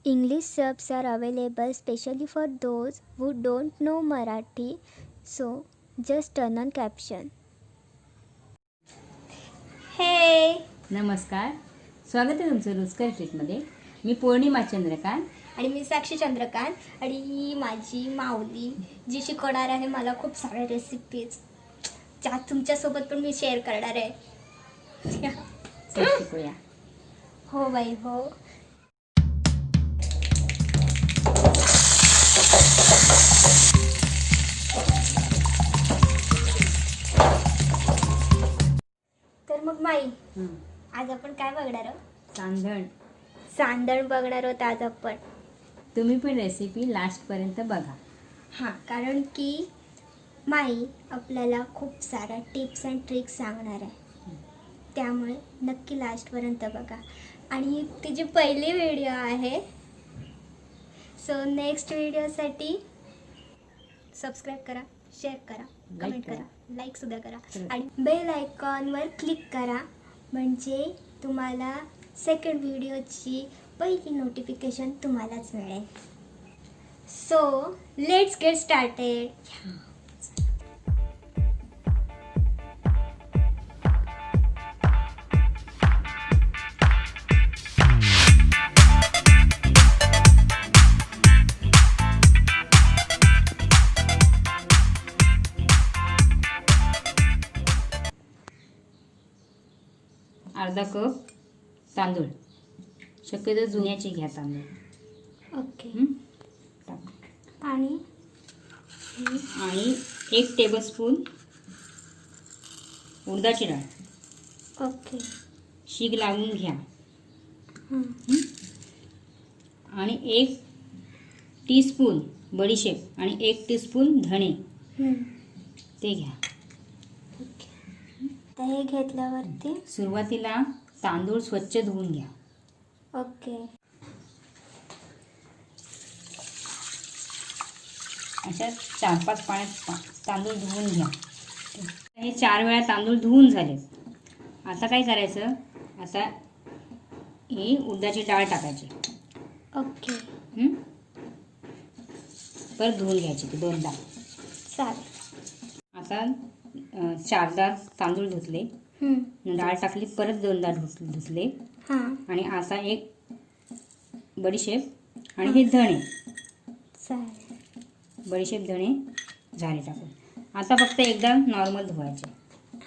English subs are available specially for those who don't know Marathi, so just turn on caption. हे नमस्कार, स्वागत आहे तुमचं रुचकर ट्रीटमध्ये. मी पौर्णिमा चंद्रकांत. आणि मी साक्षी चंद्रकांत आणि ही माझी माऊली जी शिकवणार आहे मला खूप साऱ्या रेसिपीज ज्या तुमच्यासोबत पण मी शेअर करणार आहे. चल शिकूया. हो बाई हो. तर मग माई आज आपण काय बघणार आहोत? सांधण. सांदण बघणार आहोत आज आपण. तुम्ही पण रेसिपी लास्टपर्यंत बघा. हां, कारण की माई आपल्याला खूप साऱ्या टिप्स अँड ट्रिक्स सांगणार आहे, त्यामुळे नक्की लास्टपर्यंत बघा. आणि तिची पहिली व्हिडिओ आहे, सो नेक्स्ट व्हिडिओसाठी सबस्क्राईब करा, शेअर करा, कमेंट करा, लाईकसुद्धा करा आणि बेल आयकॉनवर क्लिक करा, म्हणजे तुम्हाला सेकंड व्हिडिओची पहिली नोटिफिकेशन तुम्हालाच मिळेल. So let's get started. अर्धा कप तांदूळ, शक्यतो जुन्याचे घ्या तांदूळ. ओके. टाक. आणि आणि 1 टेबलस्पून उडदाची डाळ. ओके. शीग लावून घ्या. हां. आणि 1 टीस्पून बडीशेप आणि 1 टीस्पून धणे ते घ्या. ओके. तर हे घेतल्यावरती सुरुवातीला तांदूळ स्वच्छ धुवून घ्या. ओके. अशा 4-5 पाण्यात तांदूळ धुवून घ्या. हे 4 वेळा तांदूळ धुवून झाले. आता काय करायचं, आता ही उडदाची डाळ टाकायची. ओके. परत धुवून घ्यायची ती 2दा. चालेल. आता 4दा तांदूळ धुतले, डाळ टाकली, परत 2दा धुतले. हां. आणि आता 1 बडीशेप आणि हे धणे. चालेल. बडीशेप धणे झाले टाकून. आता फक्त एकदा नॉर्मल धुवायचे.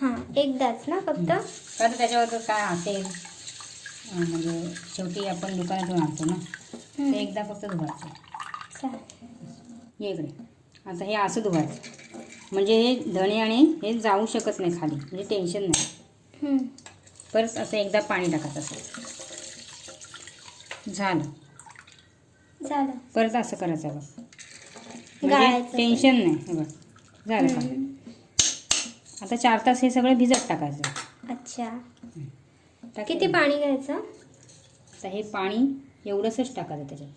हां, एकदाच ना फक्त? कारण त्याच्यावर काय असेल, म्हणजे शेवटी आपण दुकानातून आणतो ना, ते एकदा फक्त धुवायचे. चालेल. ये इकडे. आता हे असं धुवायचं, म्हणजे हे धणे आणि हे जाऊ शकत नाही खाली, म्हणजे टेन्शन नाही. परत असं एकदा पाणी टाकायचं. असं झालं. झालं. परत असं करायचं बघ, म्हणजे गाळायचं. टेन्शन नाही. हे बघ झालं का. आता 4 तास हे सगळं भिजत टाकायचं. अच्छा. टाक. किती पाणी घ्यायचं? आता हे पाणी एवढंसंच टाकायचं त्याच्यात,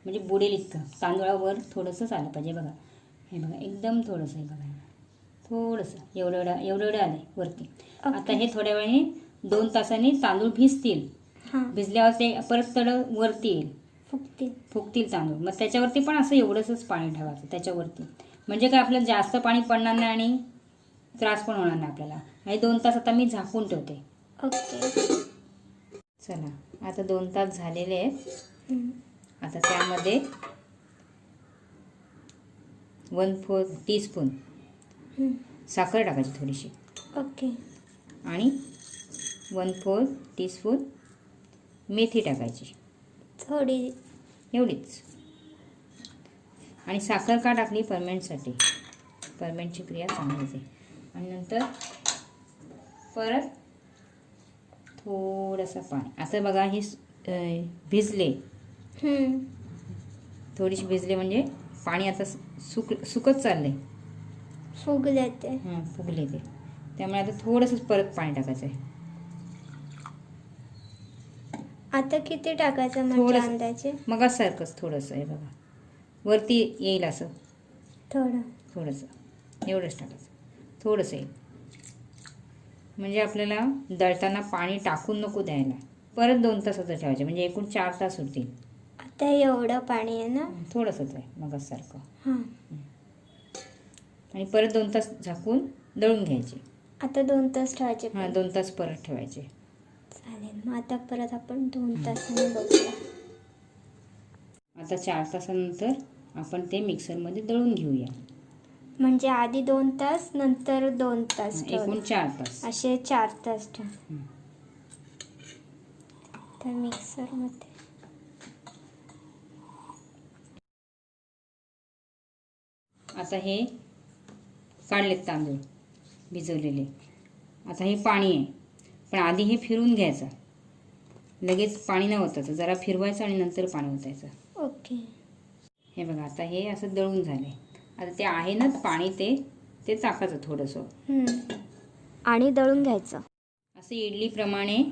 म्हणजे बुडेल इतकं. तांदूळावर थोडंसंच आलं पाहिजे. बघा हे बघा, एकदम थोडंसं आहे बघा, थोडंसं एवढं आलं आहे वरती. आता हे थोड्या वेळाने 2 तासांनी तांदूळ भिजतील. हां. भिजल्यावर ते परत तळ वरती येईल, फुगतील तांदूळ. मग त्याच्यावरती पण असं एवढंसंच पाणी ठेवायचं त्याच्यावरती, म्हणजे काय आपल्याला जास्त पाणी पडणार नाही आणि त्रास पण होणार नाही आपल्याला. आणि 2 तास आता मी झाकून ठेवते. ओके. चला, आता 2 तास झालेले आहेत. आता त्यामध्ये 1/4 टीस्पून साखर टाकायची थोडीशी. ओके. आणि 1/4 टीस्पून मेथी टाकायची, थोडी. एवढीच. आणि साखर का टाकली? फर्मेंटसाठी. फर्मेंटची क्रिया चांगली होते. आणि नंतर परत थोडंसं पाणी. आता बघा हे भिजले, थोडीशी भिजले, म्हणजे पाणी आता सुकत चाललंय. फुगले ते. फुगले ते. त्यामुळे आता थोडंसंच परत पाणी टाकायचं आहे. आता किती टाकायचं म्हणजे थोडंसं. अंदाजे? मग सारखंच थोडंसं आहे बघा, वरती येईल असं थोडंसं. एवढंच टाकायचं, थोडंसं येईल, म्हणजे आपल्याला दळताना पाणी टाकून नको द्यायला. परत 2 तासाचं ठेवायचे, म्हणजे एकूण 4 तास होतील. आता हे एवढं पाणी आहे ना? थोडंसंच आहे मगासारखं. हां. आणि परत 2 तास झाकून दळून घ्यायचे. आता 2 तास ठेवायचे. हां 2 तास परत ठेवायचे. चालेल. मग आता परत आपण 2 तासांनी बघूया. आता 4 तासानंतर आपण ते मिक्सरमध्ये दळून घेऊया. म्हणजे आधी 2 तास नंतर 2 तास एकूण 4 तास. असे 4 तास ठेव. तर मिक्सरमध्ये आता हे काढलेत तांदूळ भिजवलेले. आता हे पाणी आहे, पण आधी हे फिरवून घ्यायचं. लगेच पाणी नाही ओतायचं, जरा फिरवायचं आणि नंतर पाणी ओतायचं. ओके. हे बघा आता हे असं दळून झाले. आता ते आहे ना पाणी ते टाकायचं थोडंसं आणि दळून घ्यायचं. असं इडलीप्रमाणे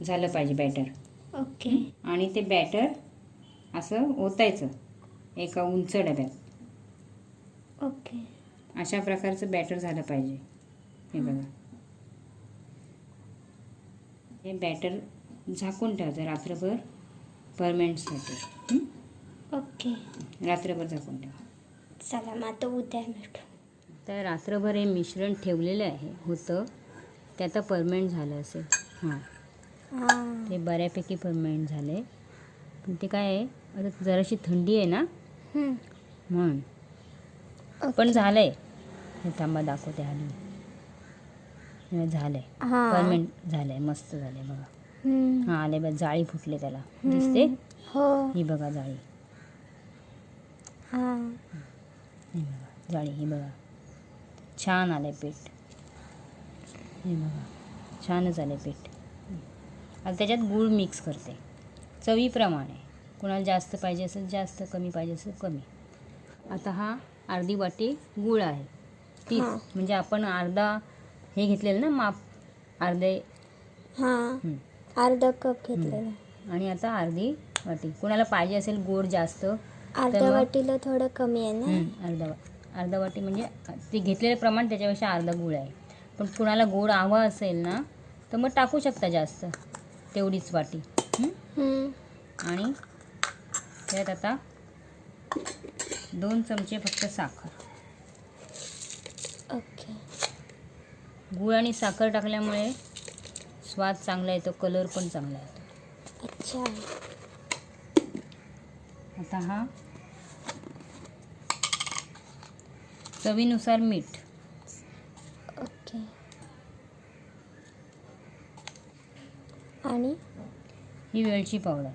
झालं पाहिजे बॅटर. ओके. आणि ते बॅटर असं ओतायचं एका उंच डब्यात. ओके. अशा प्रकारचं बॅटर झालं पाहिजे. हे बघा हे बॅटर झाकून ठेवायचं रात्रभर फर्मेंटसाठी. ओके. रात्रभर झाकून ठेवा. चला मग आता उद्या भेटू. तर रात्रभर हे मिश्रण ठेवलेलं होतं ते आता फर्मेंट झालं असेल. हां ते बऱ्यापैकी फर्मेंट झाले. पण ते काय आहे आता जराशी थंडी आहे ना म्हणून. पण झालंय. हे थांबा दाखवते हलवून. झालंय फर्मेंट झालंय. मस्त झालंय बघा. हां आले बघ जाळी फुटले त्याला दिसते. ही बघा जाळी. ही बघा जाळी. ही बघा छान आलंय पीठ. हे बघा छानच आलंय पीठ. आता त्याच्यात गूळ मिक्स करते चवीप्रमाणे. कुणाला जास्त पाहिजे असेल जास्त, कमी पाहिजे असेल कमी. आता हा अर्धी वाटी गूळ आहे. तीच म्हणजे आपण अर्धा हे घेतलेलं ना माप अर्धे. अर्धा कप घेतलेला. आणि आता अर्धी वाटी. कुणाला पाहिजे असेल गोड जास्त अर्ध्या वाटीला थोडं कमी आहे ना? अर्धा वाटी म्हणजे ते घेतलेलं प्रमाण त्याच्यापेक्षा अर्धा गूळ आहे. पण कुणाला गोड हवा असेल ना तर मग टाकू शकता जास्त तेवढीच वाटी. आणि त्यात आता 2 चमचे फक्त साखर. ओके. गूळ आणि साखर टाकल्यामुळे स्वाद चांगला येतो, कलर पण चांगला येतो. अच्छा. आता हा चवीनुसार मीठ. ओके. आणि ही वेलची पावडर,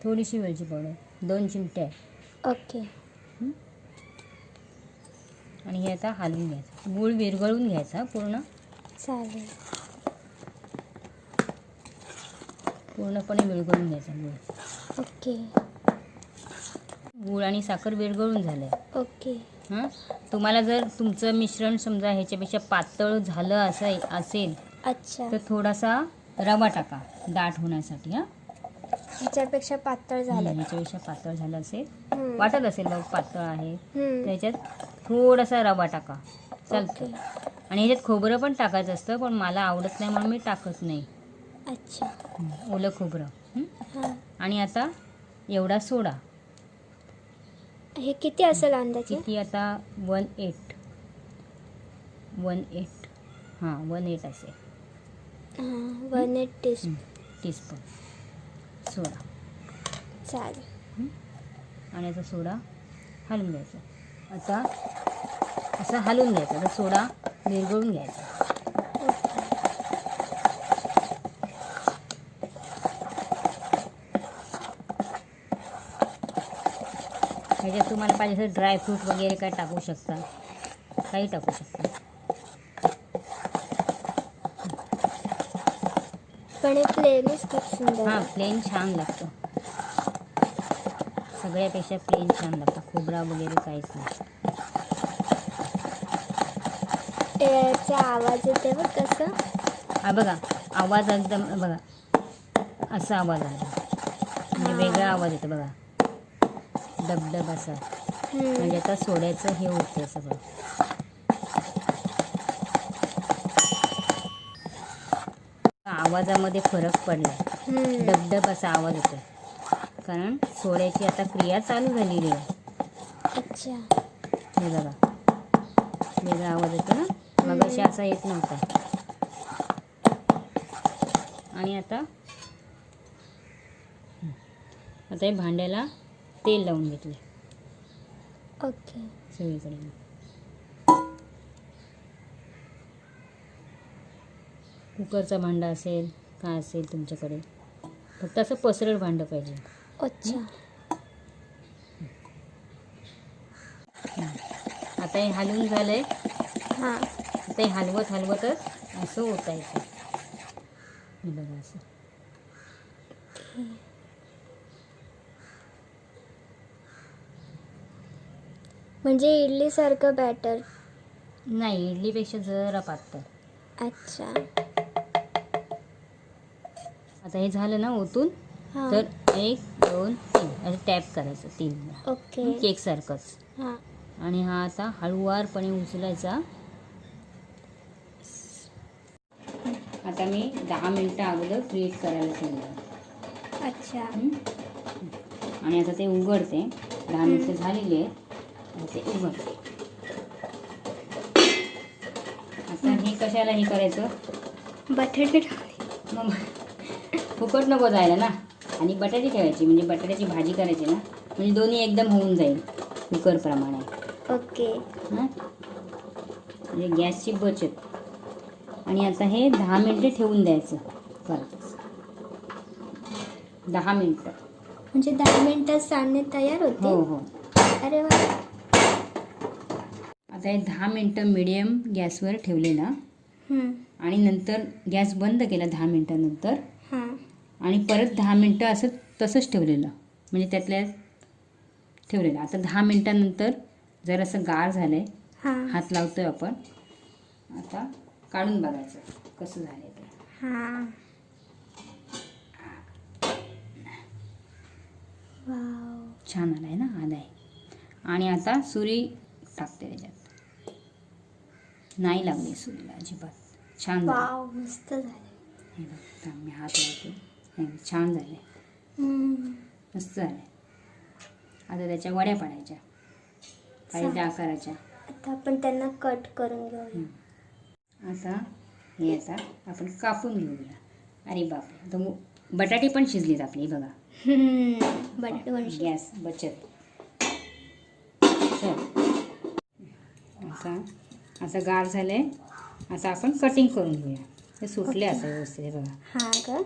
थोडीशी वेलची पावडर 2 चिमट्या. ओके. आणि हे आता हलवून घ्यायचं. गूळ विरघळून घ्यायचा पूर्ण. चालेल. पूर्णपणे विरघळून घ्यायचा गूळ. ओके. गूळ आणि साखर विरघळून झालं. ओके. तुम्हाला जर तुमचं मिश्रण समजा ह्याच्यापेक्षा पातळ झालं असेल अच्छा तर थोडासा रवा टाका दाट होण्यासाठी. ह्याच्यापेक्षा पातळ झालं. ह्याच्यापेक्षा पातळ झालं असेल वाटत असेल बघ पातळ आहे त्याच्यात थोडासा रवा टाका चालतं. आणि ह्याच्यात खोबरं पण टाकायचं असतं पण मला आवडत नाही म्हणून मी टाकत नाही. अच्छा. ओलं खोबरं. आणि आता एवढा सोडा. हे किती असेल अंदाजे? किती आता 1/8 हां 1/8 असेल. 1/8 टीस्पून सोडा. चालेल. आणि आता सोडा हलवून घ्यायचा. आता असं हलवून घ्यायचं. आता सोडा विरघळून घ्यायचा. ह्याच्यात तुम्हाला पाहिजे असेल ड्रायफ्रूट वगैरे काय टाकू शकता, काही टाकू शकता. पण हे प्लेनच खूप सुंदर. हां प्लेन छान लागतं. सगळ्यापेक्षा प्लेन छान लागतं. खोबरा वगैरे काहीच नाही. याचा आवाज येते बघ कसं. हा बघा आवाज एकदम बघा असा आवाज आहे. म्हणजे वेगळा आवाज येतो बघा डबडब असा. म्हणजे आता सोड्याचं हे होतं सगळं. आवाजामध्ये फरक पडला. डबडब असा आवाज होतो, कारण सोड्याची आता क्रिया चालू झालेली आहे. अच्छा. हे बघा, वेगळा आवाज येतो ना, मगाशी असा येत नव्हता. आणि आता हे भांड्याला तेल लावून घेतले ओके. सगळीकडे. कुकरचा भांडा असेल, काय असेल तुमच्याकडे, फक्त असं पसरट भांडं पाहिजे. अच्छा. आता हे हलवून झालंय. हां. आता हे हलवतच असं ओतायचं. हे बघा असं. म्हणजे इडलीसारखं बॅटर. नाही, इडलीपेक्षा जरा पातळ. अच्छा. आता हे झालं ना ओतून, हां. तर 1 2 3 असं टॅप करायचं 3 वेळा, ओके. केकसारखंच. हां. आणि हा आता हळूवारपणे उचलायचा. आता मी 10 मिनटं अगोदर फ्रीज करायला ठेवलं. अच्छा. आणि आता ते उघडते. 10 मिनटं झालेली आहे. आता ते उघडते. आता हे कशाला हे करायचं, बटाटे मग फुकट नको जायला ना. आणि बटाटे ठेवायची, म्हणजे बटाट्याची भाजी करायची ना, म्हणजे दोन्ही एकदम होऊन जाईल कुकरप्रमाणे. ओके. हां, म्हणजे गॅसची बचत. आणि आता हे 10 मिनटं ठेवून द्यायचं परत. 10 मिनटं. म्हणजे 10 मिनिटात सांडणे तयार होते. हो हो. अरे वा. आता हे 10 मिनटं मिडियम गॅसवर ठेवले ना, आणि नंतर गॅस बंद केला 10 मिनटानंतर, हां. आणि परत 10 मिनटं असं तसंच ठेवलेलं, म्हणजे त्यातल्या ठेवलेलं. आता 10 मिनटानंतर जरासं गार झालं आहे, हां. हात लावतोय आपण. आता काढून बघायचं कसं झालं आहे ते. हां. वाव. छान आलं आहे ना, आलं आहे. आणि आता सुरी टाकते त्याच्यात. नाही लागली सुरीला अजिबात. छान झालं. वाव, मस्त झालं. हे बघ, थांब, मी हात लावते. हे बघ, छान झाले, मस्त झाले. आता त्याच्या वड्या पाडायच्या, पाहिजे आकाराच्या. आता आपण त्यांना कट करून घेऊया. आता हे आता आपण कापून घेऊया. अरे बापरे, आता बटाटे पण शिजलेत आपले बघा. बटाटे पण गॅस बचत. चल, आता गार झाले. आता आपण कटिंग करून घेऊया. हे सुटले आता व्यवस्थित, हे बघा. हां का.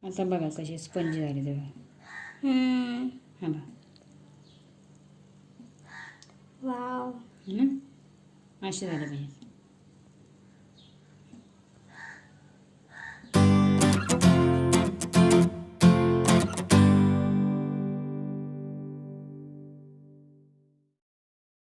आता बघा कसे स्पंज झाले ते बघा. हा बघा. वाव. असे झाले पाहिजे.